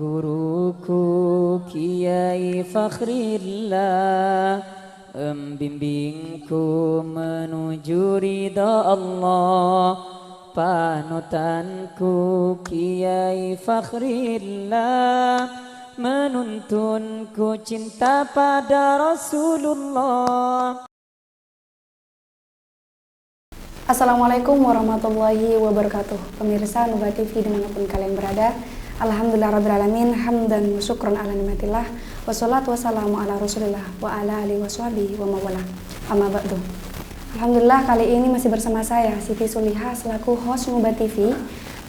Guruku Kiai Fakhrillah, membimbingku menuju ridha Allah. Panutanku Kiai Fakhrillah, menuntunku cinta pada Rasulullah. Assalamualaikum warahmatullahi wabarakatuh. Pemirsa Nuba TV dimanapun kalian berada, alhamdulillahirrabbilalamin, hamdan wa syukran ala nimatillah, wassalatu wassalamu ala rasulillah wa ala alihi washabihi wa mawala, amma ba'du. Alhamdulillah, kali ini masih bersama saya Siti Suliha selaku host Nuba TV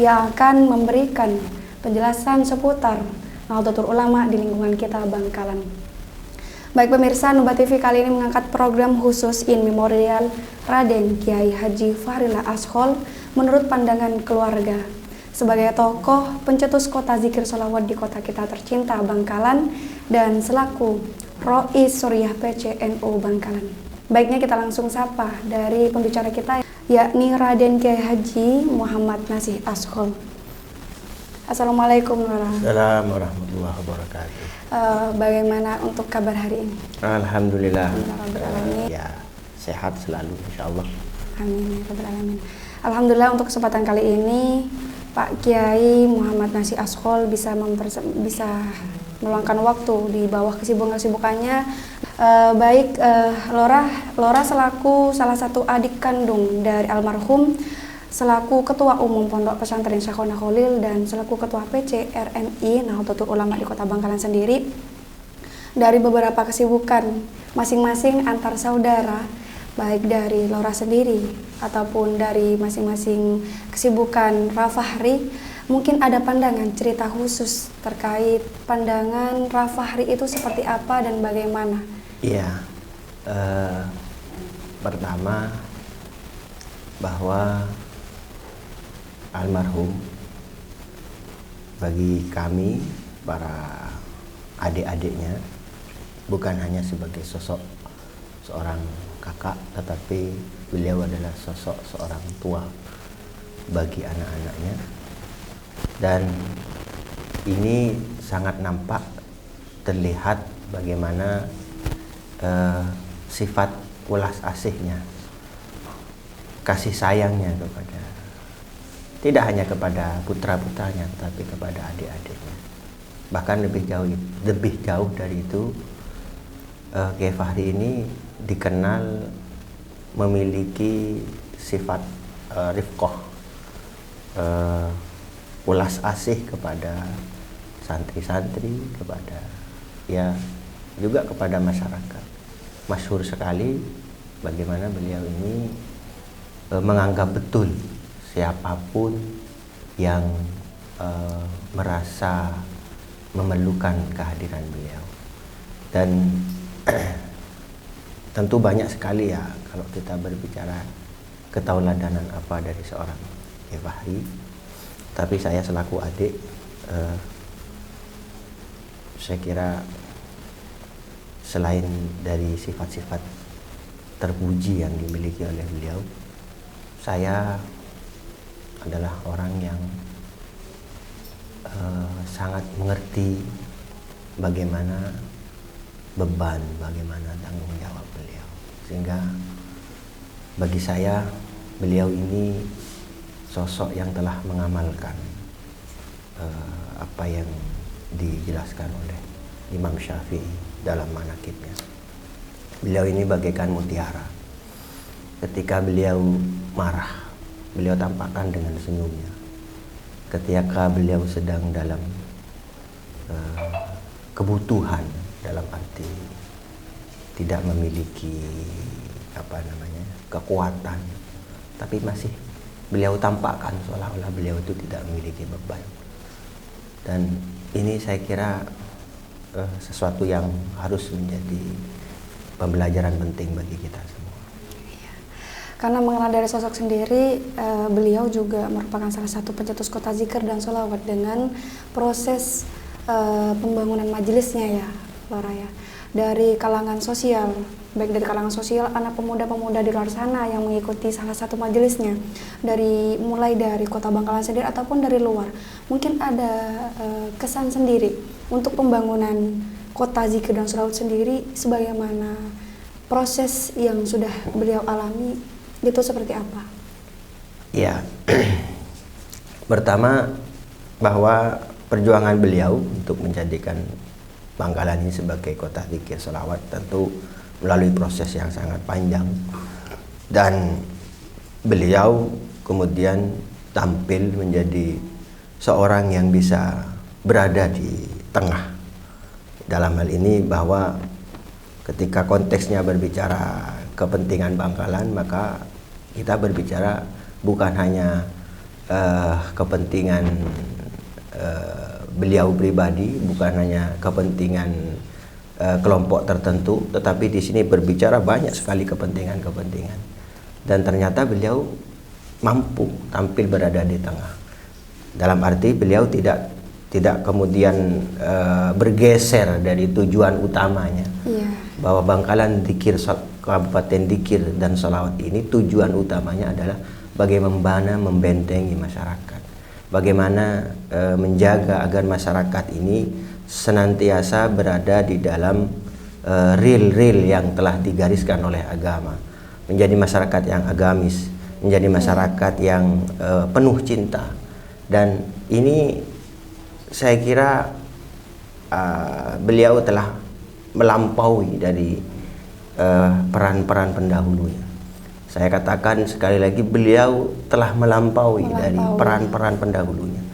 yang akan memberikan penjelasan seputar Nahdlatul Ulama di lingkungan kita Bangkalan. Baik pemirsa, Nuba TV kali ini mengangkat program khusus in memorial Raden Kiai Haji Fakhrillah Ashol menurut pandangan keluarga. Sebagai tokoh pencetus kota zikir sholawat di kota kita tercinta Bangkalan dan selaku Rois Suriah PCNU Bangkalan. Baiknya kita langsung sapa dari pembicara kita, yakni Raden Kiai Haji Muhammad Nasih Ashol. Assalamualaikum warahmatullahi wabarakatuh. Bagaimana untuk kabar hari ini? Alhamdulillah. Alhamdulillah. Ya, sehat selalu insyaallah. Amin ya rabbal alamin. Alhamdulillah untuk kesempatan kali ini Pak Kiai Muhammad Nasih Ashol bisa meluangkan waktu di bawah kesibukannya. Lora selaku salah satu adik kandung dari almarhum, selaku Ketua Umum Pondok Pesantren Syekhona Khalil dan selaku Ketua PC RNI Nahdlatul Ulama di Kota Bangkalan sendiri, dari beberapa kesibukan masing-masing antar saudara, baik dari Lora sendiri ataupun dari masing-masing kesibukan Rafahri, mungkin ada pandangan cerita khusus terkait pandangan Rafahri itu seperti apa dan bagaimana? Iya, pertama bahwa almarhum bagi kami para adik-adiknya bukan hanya sebagai sosok seorang kakak, tetapi beliau adalah sosok seorang tua bagi anak-anaknya, dan ini sangat nampak terlihat bagaimana sifat ulas asihnya, kasih sayangnya tidak hanya kepada putra-putranya, tapi kepada adik-adiknya. Bahkan lebih jauh dari itu, Kiai Fakhri ini dikenal memiliki sifat rifqah, ulas asih kepada santri-santri, juga kepada masyarakat. Masyhur sekali bagaimana beliau ini menganggap betul siapapun yang merasa memerlukan kehadiran beliau. Dan tentu banyak sekali ya kalau kita berbicara ketauladanan apa dari seorang Kiai Fakhri. Tapi saya selaku adik, saya kira selain dari sifat-sifat terpuji yang dimiliki oleh beliau, saya adalah orang yang sangat mengerti bagaimana beban, bagaimana tanggung jawab beliau. Sehingga bagi saya beliau ini sosok yang telah mengamalkan apa yang dijelaskan oleh Imam Syafi'i dalam manaqibnya. Beliau ini bagaikan mutiara. Ketika beliau marah, beliau tampakkan dengan senyumnya. Ketika beliau sedang dalam kebutuhan, dalam arti tidak memiliki kekuatan, tapi masih beliau tampakkan seolah-olah beliau itu tidak memiliki beban. Dan ini saya kira sesuatu yang harus menjadi pembelajaran penting bagi kita semua. Karena mengenal dari sosok sendiri, beliau juga merupakan salah satu pencetus kota zikir dan sholawat dengan proses pembangunan majelisnya ya, Lora ya. Dari kalangan sosial, baik dari kalangan sosial, anak pemuda-pemuda di luar sana yang mengikuti salah satu majelisnya, mulai dari kota Bangkalan sendiri ataupun dari luar, mungkin ada kesan sendiri untuk pembangunan kota Zikir dan Sholawat sendiri, sebagaimana proses yang sudah beliau alami itu seperti apa? Ya, pertama bahwa perjuangan beliau untuk menjadikan Bangkalan ini sebagai kota zikir sholawat tentu melalui proses yang sangat panjang, dan beliau kemudian tampil menjadi seorang yang bisa berada di tengah. Dalam hal ini bahwa ketika konteksnya berbicara kepentingan Bangkalan, maka kita berbicara bukan hanya kepentingan beliau pribadi, bukan hanya kepentingan kelompok tertentu, tetapi di sini berbicara banyak sekali kepentingan-kepentingan. Dan ternyata beliau mampu tampil berada di tengah. Dalam arti beliau tidak kemudian bergeser dari tujuan utamanya. Bahwa Bangkalan Dzikir, Kabupaten Dzikir dan Sholawat ini tujuan utamanya adalah bagaimana membentengi masyarakat, bagaimana menjaga agar masyarakat ini senantiasa berada di dalam ril-ril yang telah digariskan oleh agama, menjadi masyarakat yang agamis, menjadi masyarakat yang penuh cinta. Dan ini saya kira beliau telah melampaui dari peran-peran pendahulunya. Saya katakan sekali lagi, beliau telah melampaui dari peran-peran pendahulunya.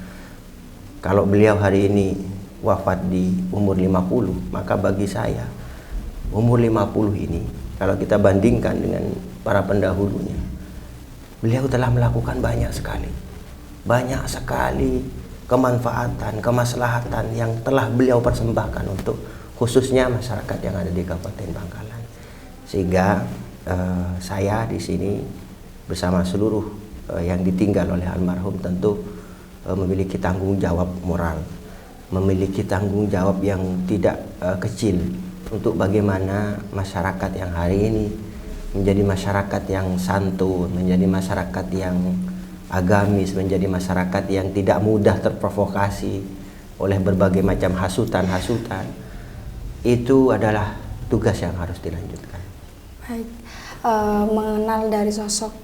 Kalau beliau hari ini wafat di umur 50, maka bagi saya umur 50 ini, kalau kita bandingkan dengan para pendahulunya, beliau telah melakukan banyak sekali kemanfaatan, kemaslahatan yang telah beliau persembahkan untuk khususnya masyarakat yang ada di Kabupaten Bangkalan. Sehingga saya di sini bersama seluruh yang ditinggal oleh almarhum tentu memiliki tanggung jawab moral, memiliki tanggung jawab yang tidak kecil untuk bagaimana masyarakat yang hari ini menjadi masyarakat yang santun, menjadi masyarakat yang agamis, menjadi masyarakat yang tidak mudah terprovokasi oleh berbagai macam hasutan-hasutan. Itu adalah tugas yang harus dilanjutkan. Baik. Mengenal dari sosok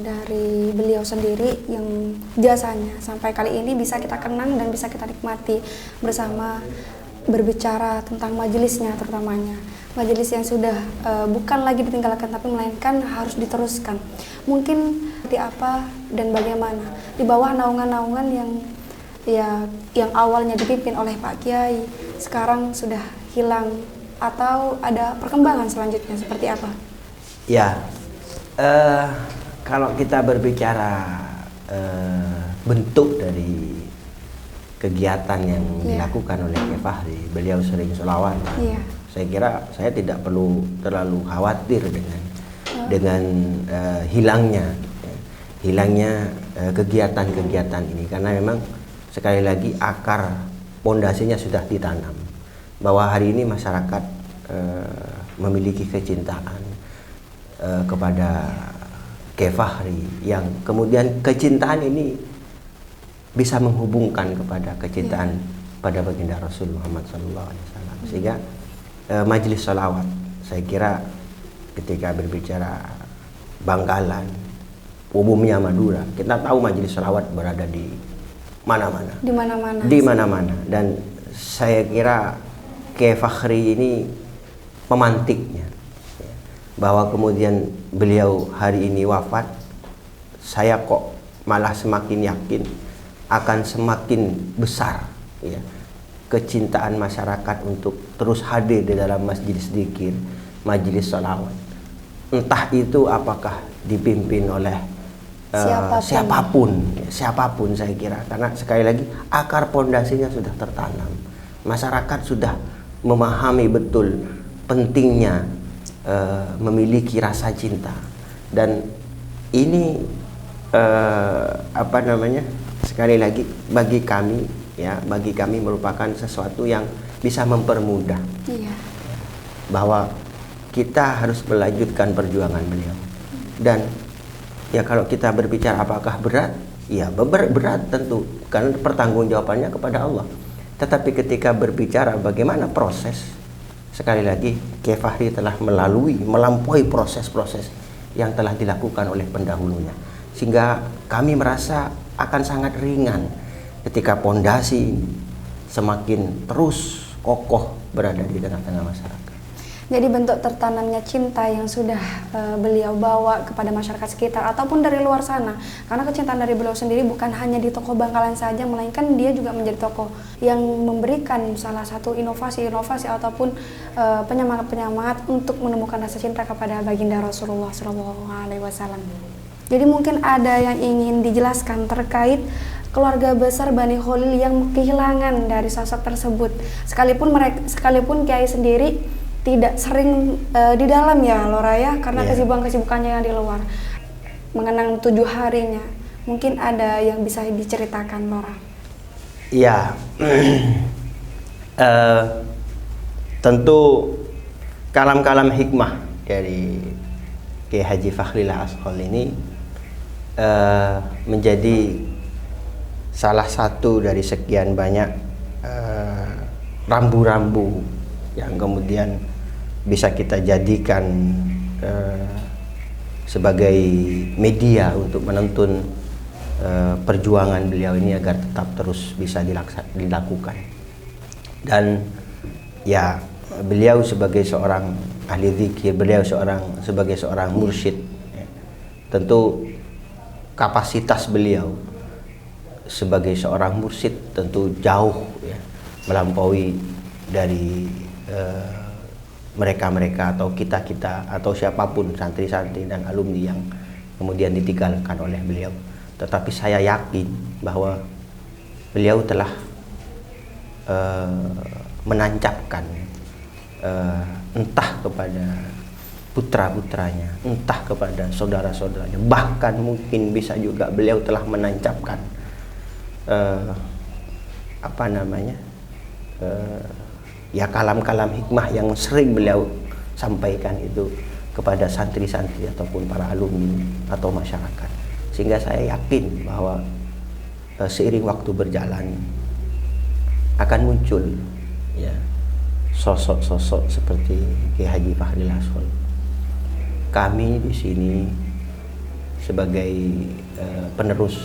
dari beliau sendiri yang jasanya sampai kali ini bisa kita kenang dan bisa kita nikmati bersama, berbicara tentang majelisnya, terutamanya majelis yang sudah bukan lagi ditinggalkan tapi melainkan harus diteruskan. Mungkin seperti apa dan bagaimana di bawah naungan-naungan yang awalnya dipimpin oleh Pak Kiai sekarang sudah hilang, atau ada perkembangan selanjutnya seperti apa? Ya, kalau kita berbicara bentuk dari kegiatan yang dilakukan oleh Kiai Fahri, beliau sering sholawat. Saya kira saya tidak perlu terlalu khawatir dengan hilangnya kegiatan-kegiatan ini, karena memang sekali lagi akar pondasinya sudah ditanam, bahwa hari ini masyarakat memiliki kecintaan kepada Kiai Fahri, yang kemudian kecintaan ini bisa menghubungkan kepada kecintaan pada baginda Rasul Muhammad SAW. Sehingga majelis sholawat, saya kira ketika berbicara Bangkalan, umumnya Madura, kita tahu majelis sholawat berada di mana-mana. Di mana-mana. Dan saya kira Kiai Fahri ini pemantiknya. Bahwa kemudian beliau hari ini wafat, saya kok malah semakin yakin akan semakin besar ya kecintaan masyarakat untuk terus hadir di dalam majelis zikir, majelis sholawat. Entah itu apakah dipimpin oleh siapapun saya kira, karena sekali lagi akar pondasinya sudah tertanam. Masyarakat sudah memahami betul pentingnya memiliki rasa cinta, dan ini sekali lagi bagi kami merupakan sesuatu yang bisa mempermudah bahwa kita harus melanjutkan perjuangan beliau. Dan ya kalau kita berbicara apakah berat, Ya berat tentu, karena pertanggungjawabannya kepada Allah. Tetapi ketika berbicara bagaimana proses, sekali lagi Kiai Fahri telah melampaui proses-proses yang telah dilakukan oleh pendahulunya, sehingga kami merasa akan sangat ringan ketika pondasi semakin terus kokoh berada di tengah-tengah masyarakat. Jadi bentuk tertanamnya cinta yang sudah beliau bawa kepada masyarakat sekitar ataupun dari luar sana. Karena kecintaan dari beliau sendiri bukan hanya di toko Bangkalan saja, melainkan dia juga menjadi tokoh yang memberikan salah satu inovasi-inovasi ataupun penyemangat-penyemangat untuk menemukan rasa cinta kepada baginda Rasulullah SAW. Jadi mungkin ada yang ingin dijelaskan terkait keluarga besar Bani Khalil yang kehilangan dari sosok tersebut. Sekalipun Kiai sendiri tidak sering di dalam ya Lora ya, karena kesibukannya yang di luar, mengenang 7 harinya. Mungkin ada yang bisa diceritakan Lora? Ya, tentu kalam-kalam hikmah dari Kiai Haji Fakhril Ashol ini menjadi salah satu dari sekian banyak rambu-rambu yang kemudian bisa kita jadikan sebagai media untuk menuntun perjuangan beliau ini agar tetap terus bisa dilakukan. Dan ya, beliau sebagai seorang ahli zikir, beliau sebagai seorang mursyid, ya, tentu kapasitas beliau sebagai seorang mursyid tentu jauh ya, melampaui dari mereka-mereka atau kita-kita atau siapapun santri-santri dan alumni yang kemudian ditinggalkan oleh beliau. Tetapi saya yakin bahwa beliau telah menancapkan entah kepada putra-putranya, entah kepada saudara-saudaranya, bahkan mungkin bisa juga beliau telah menancapkan ya kalam-kalam hikmah yang sering beliau sampaikan itu kepada santri-santri ataupun para alumni atau masyarakat, sehingga saya yakin bahwa seiring waktu berjalan akan muncul ya sosok-sosok seperti Kiai Haji Fakhril Ashol. Kami di sini sebagai penerus,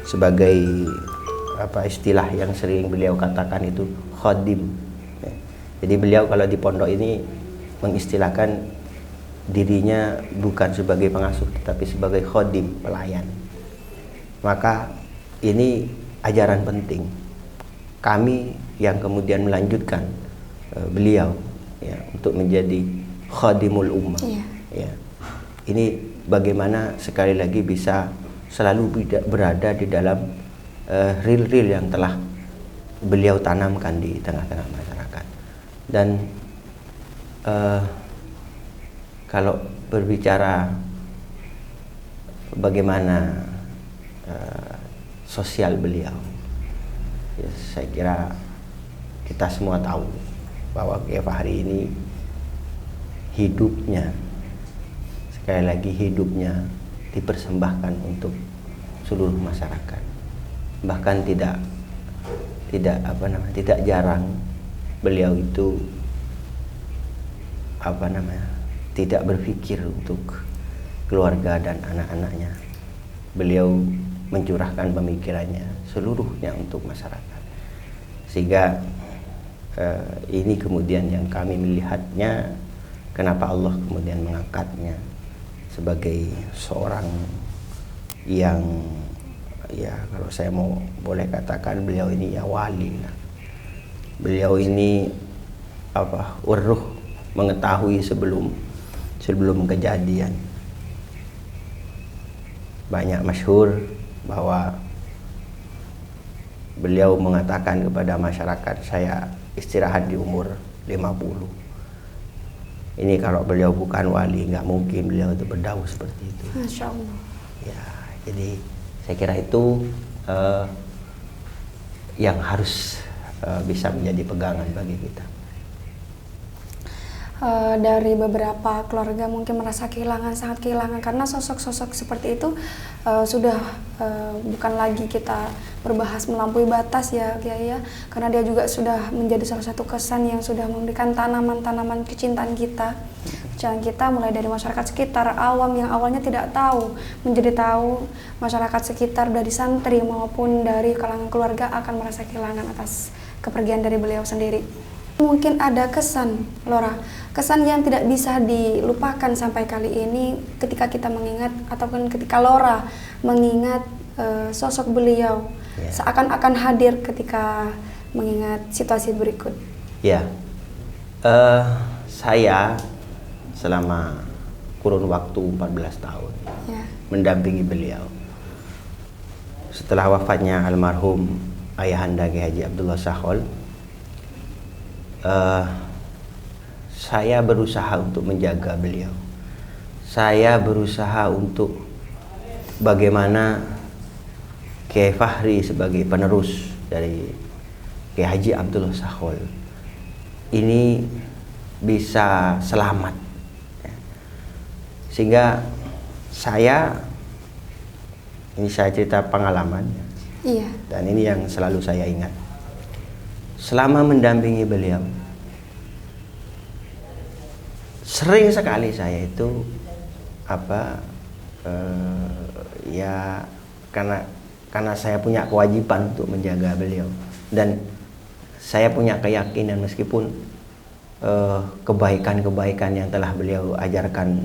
sebagai istilah yang sering beliau katakan itu khodim. Jadi beliau kalau di pondok ini mengistilahkan dirinya bukan sebagai pengasuh tetapi sebagai khodim, pelayan. Maka ini ajaran penting. Kami yang kemudian melanjutkan beliau ya, untuk menjadi khadimul ummah. Ya. Ini bagaimana sekali lagi bisa selalu berada di dalam ril-ril yang telah beliau tanamkan di tengah-tengah masyarakat. Dan kalau berbicara bagaimana sosial beliau, ya, saya kira kita semua tahu bahwa Kiai Fahri ini hidupnya, sekali lagi hidupnya dipersembahkan untuk seluruh masyarakat. Bahkan tidak jarang beliau itu tidak berpikir untuk keluarga dan anak-anaknya. Beliau mencurahkan pemikirannya seluruhnya untuk masyarakat, sehingga ini kemudian yang kami melihatnya, kenapa Allah kemudian mengangkatnya sebagai seorang yang ya, kalau saya boleh katakan beliau ini ya wali lah. Beliau ini urruh, mengetahui sebelum kejadian. Banyak masyhur bahwa beliau mengatakan kepada masyarakat, saya istirahat di umur 50. Ini kalau beliau bukan wali, nggak mungkin beliau itu berdauh seperti itu. Masya Allah. Ya, jadi saya kira itu yang harus bisa menjadi pegangan bagi kita. dari beberapa keluarga mungkin merasa kehilangan, sangat kehilangan, karena sosok-sosok seperti itu sudah bukan lagi kita berbahas melampaui batas ya Kiai ya, karena dia juga sudah menjadi salah satu kesan yang sudah memberikan tanaman-tanaman kecintaan kita mulai dari masyarakat sekitar, awam yang awalnya tidak tahu menjadi tahu, masyarakat sekitar dari santri maupun dari kalangan keluarga akan merasa kehilangan atas kepergian dari beliau sendiri. Mungkin ada kesan, Lora, kesan yang tidak bisa dilupakan sampai kali ini ketika kita mengingat ataupun ketika Lora mengingat sosok beliau, seakan-akan hadir ketika mengingat situasi berikut. Ya, saya selama kurun waktu 14 tahun mendampingi beliau. Setelah wafatnya almarhum ayahanda Kiai Haji Abdullah Shahol, saya berusaha untuk menjaga beliau. Saya berusaha untuk bagaimana Kiai Fahri sebagai penerus dari Kiai Haji Abdullah Shahol ini bisa selamat. Sehingga saya cerita pengalaman. Iya. Dan ini yang selalu saya ingat. Selama mendampingi beliau, sering sekali saya itu karena saya punya kewajiban untuk menjaga beliau, dan saya punya keyakinan meskipun kebaikan-kebaikan yang telah beliau ajarkan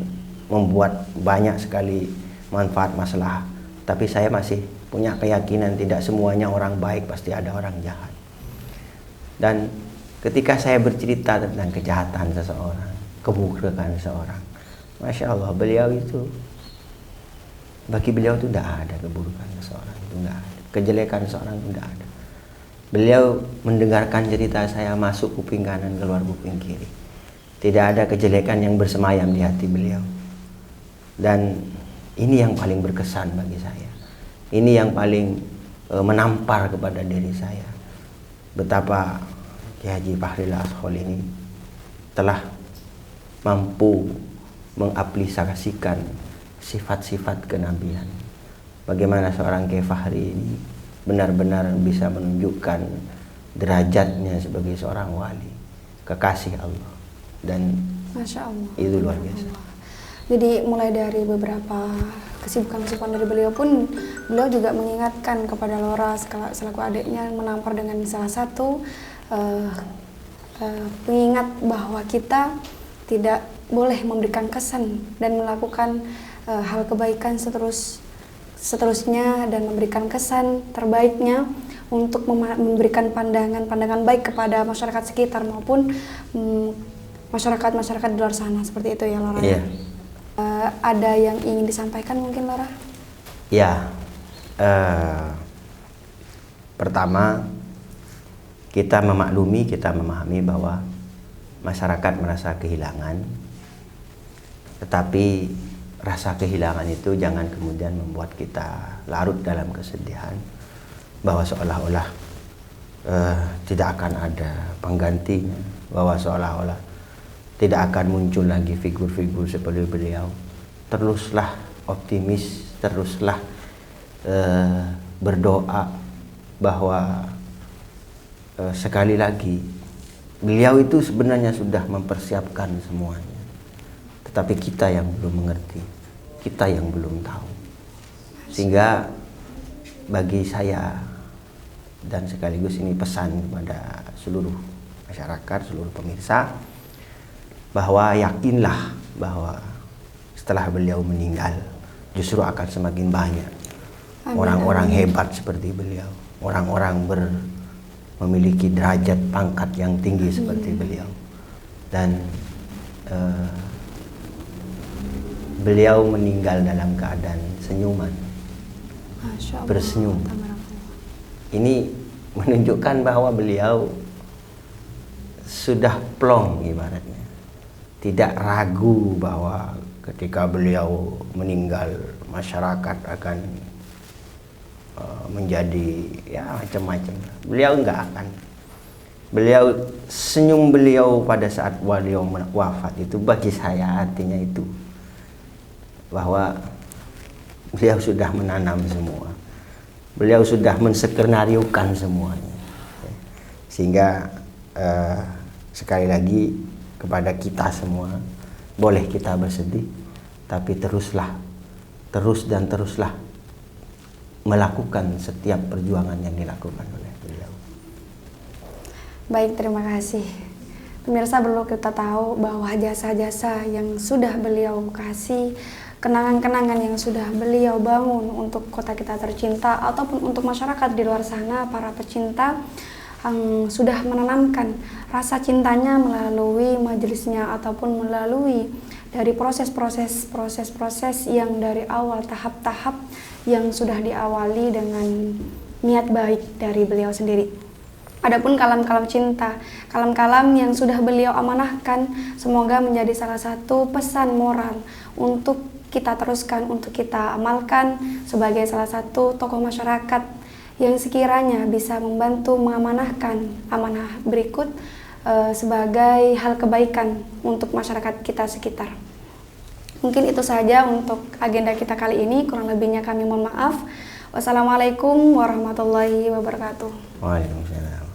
membuat banyak sekali manfaat masalah, tapi saya masih punya keyakinan tidak semuanya orang baik, pasti ada orang jahat. Dan ketika saya bercerita tentang kejahatan seseorang, keburukan seseorang, Masya Allah, bagi beliau itu tidak ada keburukan seseorang, itu tidak ada. Kejelekan seseorang itu tidak ada. Beliau mendengarkan cerita saya masuk kuping kanan, keluar kuping kiri. Tidak ada kejelekan yang bersemayam di hati beliau. Dan ini yang paling berkesan bagi saya. Ini yang paling menampar kepada diri saya. Betapa Kiai Haji Fahri Shahol ini telah mampu mengaplikasikan sifat-sifat kenabian. Bagaimana seorang Kiai Fahri ini benar-benar bisa menunjukkan derajatnya sebagai seorang wali, kekasih Allah. Dan Masya Allah, itu luar biasa. Jadi mulai dari beberapa kesibukan-kesibukan dari beliau pun, beliau juga mengingatkan kepada Lora selaku adiknya, menampar dengan salah satu pengingat bahwa kita tidak boleh memberikan kesan dan melakukan hal kebaikan seterusnya, dan memberikan kesan terbaiknya untuk memberikan pandangan baik kepada masyarakat sekitar maupun masyarakat di luar sana, seperti itu ya Lora. Iya. Ada yang ingin disampaikan mungkin Lora? Ya, pertama kita memahami bahwa masyarakat merasa kehilangan, tetapi rasa kehilangan itu jangan kemudian membuat kita larut dalam kesedihan, bahwa seolah-olah tidak akan ada penggantinya, bahwa seolah-olah tidak akan muncul lagi figur-figur seperti beliau. Teruslah optimis, teruslah berdoa bahwa sekali lagi beliau itu sebenarnya sudah mempersiapkan semuanya, tetapi kita yang belum mengerti, kita yang belum tahu. Sehingga bagi saya, dan sekaligus ini pesan kepada seluruh masyarakat, seluruh pemirsa, bahwa yakinlah bahwa setelah beliau meninggal justru akan semakin banyak orang-orang hebat seperti beliau, orang-orang memiliki derajat pangkat yang tinggi seperti beliau. Dan beliau meninggal dalam keadaan senyuman, bersenyum. Ini menunjukkan bahwa beliau sudah plong ibaratnya, tidak ragu bahwa ketika beliau meninggal masyarakat akan menjadi ya macam-macam. Beliau enggak akan. Beliau senyum beliau pada saat beliau wafat itu bagi saya artinya itu bahwa beliau sudah menanam semua, beliau sudah menskenariokan semuanya, sehingga sekali lagi kepada kita semua, boleh kita bersedih, tapi terus dan teruslah melakukan setiap perjuangan yang dilakukan oleh beliau. Baik, terima kasih. Pemirsa, perlu kita tahu bahwa jasa-jasa yang sudah beliau kasih, kenangan-kenangan yang sudah beliau bangun untuk kota kita tercinta ataupun untuk masyarakat di luar sana, para pecinta yang sudah menanamkan rasa cintanya melalui majelisnya ataupun melalui dari proses-proses yang dari awal, tahap-tahap yang sudah diawali dengan niat baik dari beliau sendiri. Adapun kalam-kalam cinta, kalam-kalam yang sudah beliau amanahkan, semoga menjadi salah satu pesan moral untuk kita teruskan, untuk kita amalkan sebagai salah satu tokoh masyarakat yang sekiranya bisa membantu mengamanahkan amanah berikut sebagai hal kebaikan untuk masyarakat kita sekitar. Mungkin itu saja untuk agenda kita kali ini, kurang lebihnya kami mohon maaf. Wassalamualaikum warahmatullahi wabarakatuh. Waalaikumsalam.